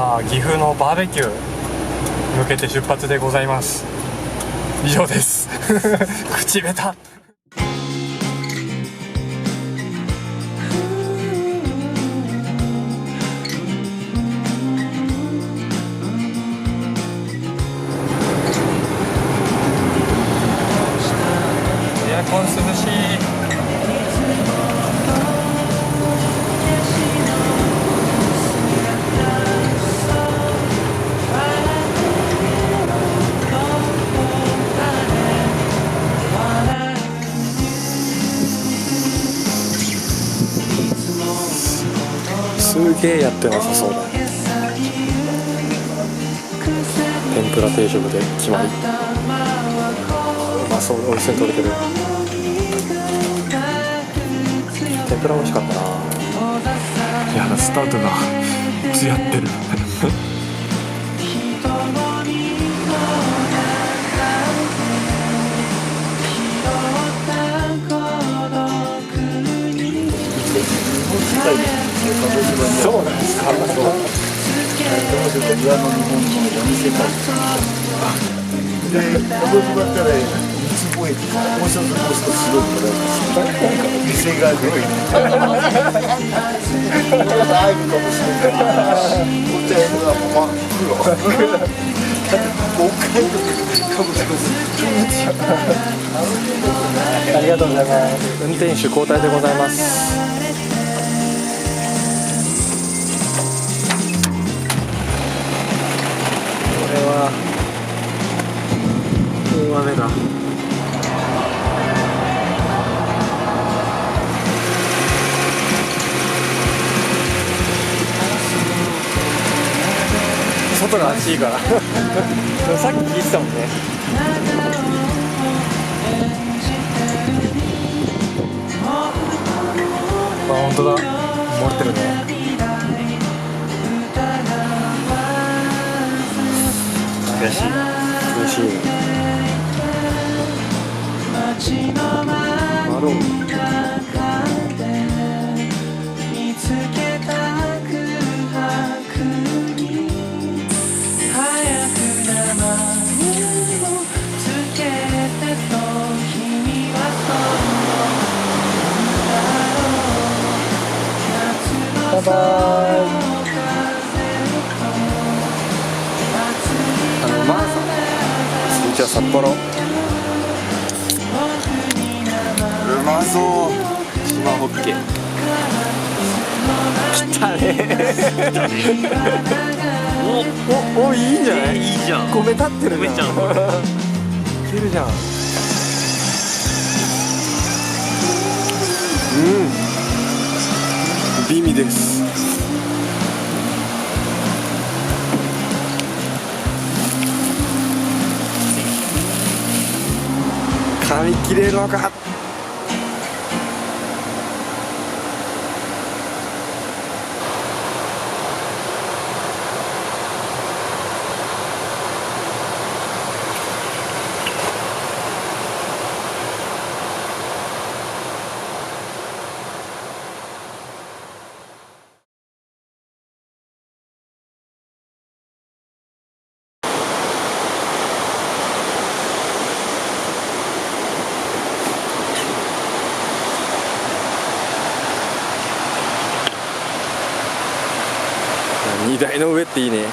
さあ岐阜のバーベキュー向けて出発でございます。以上です口下手。エアコン涼しい。すげえやってなさそうだ。天ぷら定食で決まり。うまそう。美味しそうに取れてる。天ぷら美味しかったな。いやスタートがつやってるそうなんですか。彼女と裏の日本の闇世界で、鹿児島から三つ越えて、もう一つすごいから店がすごいね。これがあるかもしれない。こっちは真っ黒。北海道鹿児島ありがとうございます。運転手交代でございます。これは大雨だ。外が暑いからさっき聞いてたもんね。あ、本当だ。漏れてるね。悔しい。嬉しい。マロン。バイバイ。マーさん。じゃあ札幌。うまそう。島ホッケ。来たねお、いいんじゃない？いいじゃん。米立ってるじゃん。米ちゃん。いけるじゃん。美味です。噛み切れるのか。荷台の上っていいね。